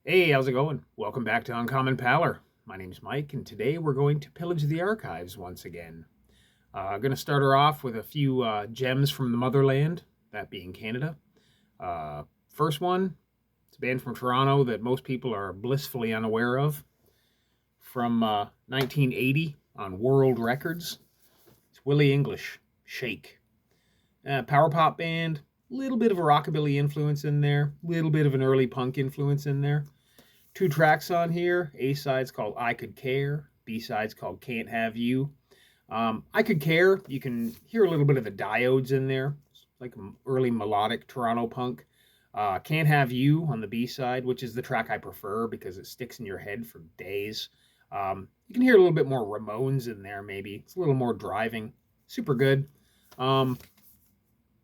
Hey, how's it going? Welcome back to Uncommon Pallor. My name's Mike, and today we're going to pillage the archives once again. I'm going to start her off with a few gems from the motherland, that being Canada. First one, it's a band from Toronto that most people are blissfully unaware of. From 1980 on World Records, it's Willy English, Shake. Power pop band, little bit of a rockabilly influence in there, little bit of an early punk influence in there. Two tracks on here. A side's called I Could Care. B side's called Can't Have You. I Could Care, you can hear a little bit of the diodes in there, like early melodic Toronto punk. Can't Have You on the B side, which is the track I prefer because it sticks in your head for days. You can hear a little bit more Ramones in there, maybe. It's a little more driving. Super good. Like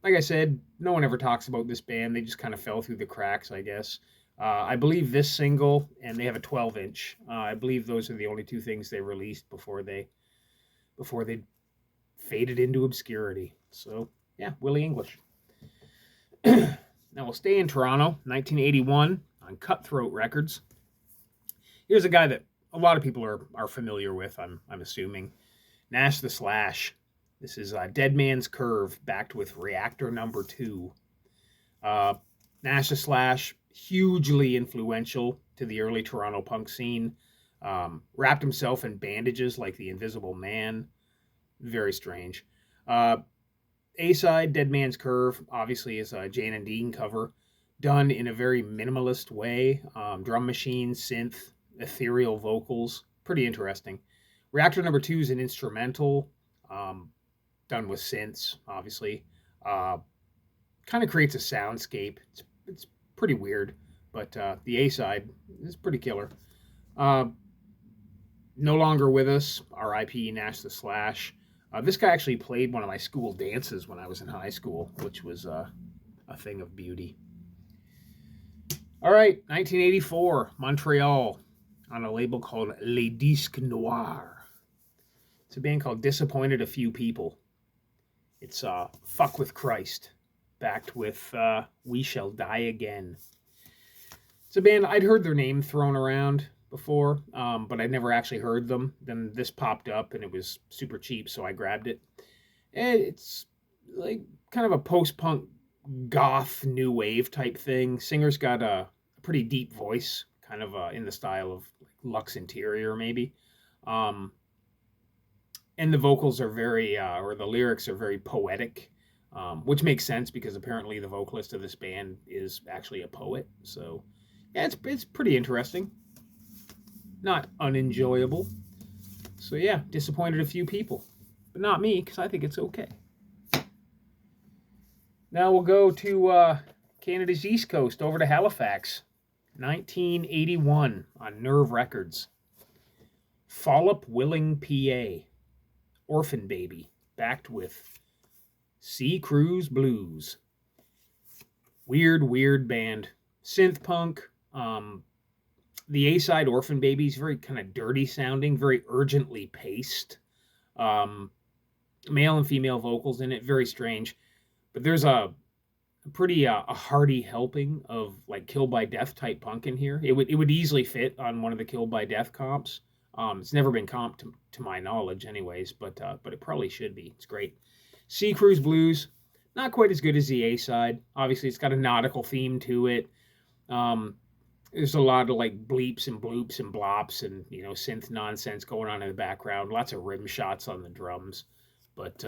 I said, no one ever talks about this band. They just kind of fell through the cracks, I guess. I believe this single, and they have a 12-inch. I believe those are the only two things they released before they faded into obscurity. So, yeah, Willy English. Now we'll stay in Toronto, 1981, on Cutthroat Records. Here's a guy that a lot of people are familiar with, I'm assuming. Nash The Slash. This is Dead Man's Curve, backed with Reactor Number 2. Nash The Slash, hugely influential to the early Toronto punk scene. Wrapped himself in bandages like the Invisible Man. Very strange. A-side, Dead Man's Curve, obviously is a Jane and Dean cover, done in a very minimalist way. Drum machine, synth, ethereal vocals. Pretty interesting. Reactor Number 2 is an instrumental, done with synths, obviously. Kind of creates a soundscape. It's pretty weird, but the A-side is pretty killer. No longer with us, R.I.P. Nash The Slash. This guy actually played one of my school dances when I was in high school, which was a thing of beauty. All right, 1984, Montreal, on a label called Les Disques Noirs. It's a band called Disappointed a Few People. It's Fuck With Christ, backed with We Shall Die Again. It's a band, I'd heard their name thrown around before, but I'd never actually heard them. Then this popped up and it was super cheap, so I grabbed it. And it's like kind of a post-punk goth new wave type thing. Singer's got a pretty deep voice, kind of in the style of like Lux Interior maybe. And the vocals are very, or the lyrics are very poetic, which makes sense because apparently the vocalist of this band is actually a poet. So, yeah, it's pretty interesting. Not unenjoyable. So, yeah, disappointed a few people. But not me, because I think it's okay. Now we'll go to Canada's East Coast, over to Halifax. 1981 on Nerve Records. Phollop Willing, PA. Orphan Baby, backed with Sea Cruise Blues. Weird band. Synth punk. The A-side, Orphan Baby, is very kind of dirty sounding, very urgently paced. Male and female vocals in it, very strange. But there's a pretty a hearty helping of like Kill by Death type punk in here. It would easily fit on one of the Kill by Death comps. It's never been comped to my knowledge anyways, but it probably should be. It's great. Sea Cruise Blues, not quite as good as the A-side. Obviously, it's got a nautical theme to it. There's a lot of like bleeps and bloops and blops and, synth nonsense going on in the background. Lots of rim shots on the drums. But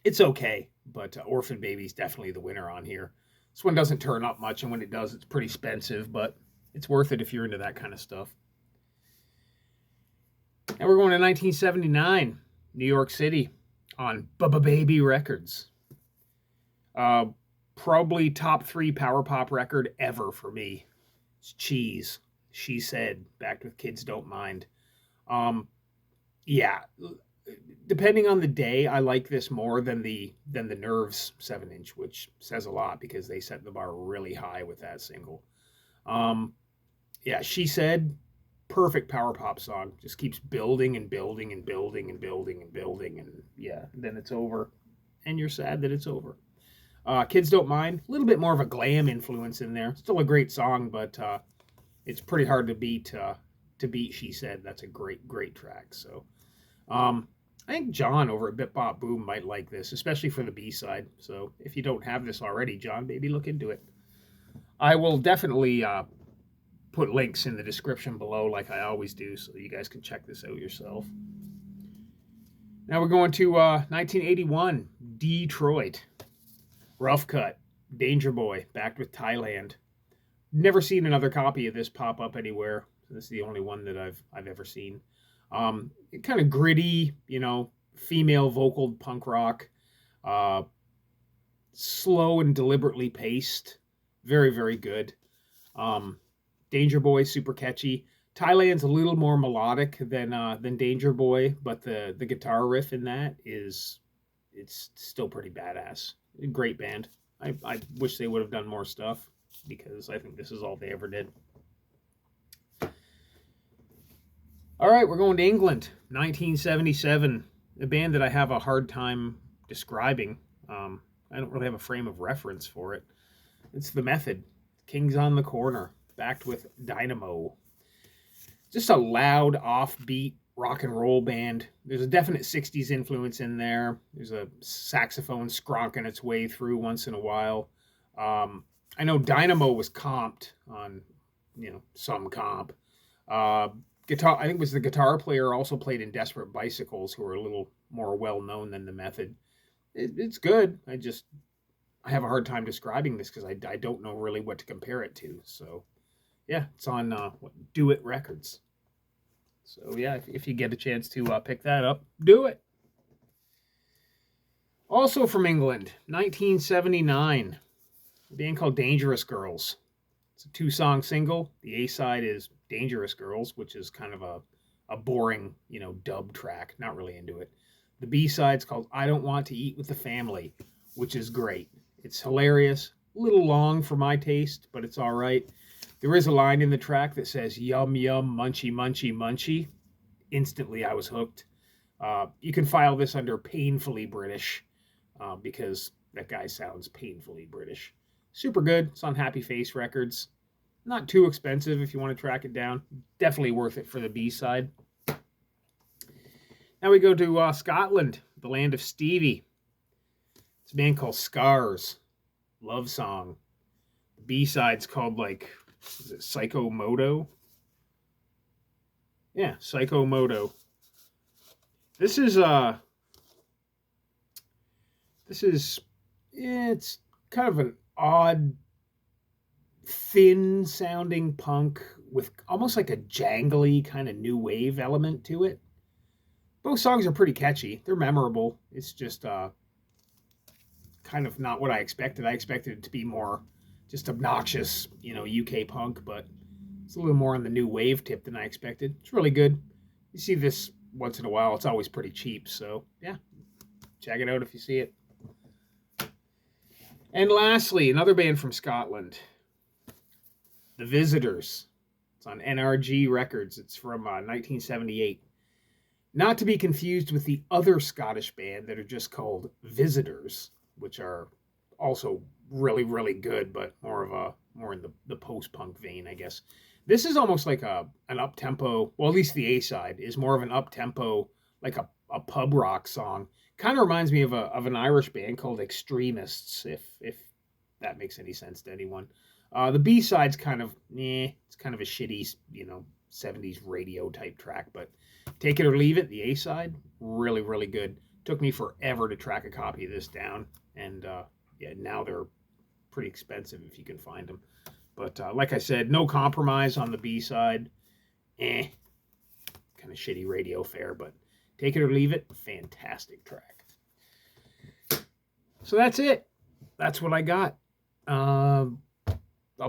it's okay. But Orphan Baby's definitely the winner on here. This one doesn't turn up much, and when it does, it's pretty expensive, but it's worth it if you're into that kind of stuff. Now we're going to 1979, New York City, on Bubba Baby Records. Probably top 3 power pop record ever for me. It's Cheese, She Said, backed with Kids Don't Mind. Yeah, depending on the day, I like this more than the Nerves 7-inch, which says a lot because they set the bar really high with that single. Yeah, She Said, perfect power pop song. Just keeps building and building and building and building and building, and yeah, then it's over, and you're sad that it's over. Kids Don't Mind, a little bit more of a glam influence in there. Still a great song, but it's pretty hard to beat. She Said that's a great track. So um, I think John over at Bit Bop Boom might like this, especially for the B side. So if you don't have this already, John, maybe look into it. I will definitely put links in the description below, like I always do, so you guys can check this out yourself. Now we're going to 1981, Detroit. Rough Cut, Danger Boy, backed with Thailand. Never seen another copy of this pop up anywhere. This is the only one that I've ever seen. Kind of gritty, female vocal punk rock. Slow and deliberately paced. Very, very good. Danger Boy, super catchy. Thailand's a little more melodic than Danger Boy, but the guitar riff in that it's still pretty badass. Great band. I wish they would have done more stuff because I think this is all they ever did. All right, we're going to England, 1977. A band that I have a hard time describing. I don't really have a frame of reference for it. It's The Method, Kings on the Corner, backed with Dynamo. Just a loud, offbeat rock and roll band. There's a definite 60s influence in there. There's a saxophone skronking its way through once in a while. I know Dynamo was comped on, some comp. Guitar, I think it was the guitar player also played in Desperate Bicycles, who are a little more well-known than The Method. It's good. I have a hard time describing this because I don't know really what to compare it to. So, yeah, it's on Do It Records. So, yeah, if you get a chance to pick that up, do it. Also from England, 1979, a band called Dangerous Girls. It's a 2-song single. The A-side is Dangerous Girls, which is kind of a boring, dub track. Not really into it. The B-side's called I Don't Want to Eat with the Family, which is great. It's hilarious. A little long for my taste, but it's all right. There is a line in the track that says, yum, yum, munchy, munchy, munchy. Instantly, I was hooked. You can file this under painfully British because that guy sounds painfully British. Super good. It's on Happy Face Records. Not too expensive if you want to track it down. Definitely worth it for the B-side. Now we go to Scotland, the land of Stevie. It's a band called Scars. Love Song. The B-side's called, is it Psycho Moto? Yeah, Psycho Moto. It's kind of an odd, thin sounding punk with almost like a jangly kind of new wave element to it. Both songs are pretty catchy. They're memorable. It's just kind of not what I expected. I expected it to be more just obnoxious, UK punk, but it's a little more on the new wave tip than I expected. It's really good. You see this once in a while. It's always pretty cheap. So, yeah, check it out if you see it. And lastly, another band from Scotland, The Visitors. It's on NRG Records. It's from 1978. Not to be confused with the other Scottish band that are just called Visitors, which are also really, really good, but more in the post-punk vein, I guess. This is almost like an up-tempo, well, at least the A-side is more of an up-tempo, like a pub rock song. Kind of reminds me of an Irish band called Extremists, if that makes any sense to anyone. The B-side's kind of, it's kind of a shitty, 70s radio type track, but take it or leave it. The A-side, really, really good. Took me forever to track a copy of this down, and now they're pretty expensive if you can find them. But like I said, no compromise on the B-side. Kind of shitty radio fare, but take it or leave it, fantastic track. So that's it. That's what I got. I'll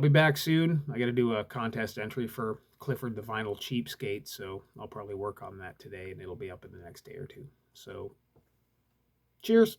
be back soon. I got to do a contest entry for Clifford the Vinyl Cheapskate, so I'll probably work on that today, and it'll be up in the next day or two. So, cheers.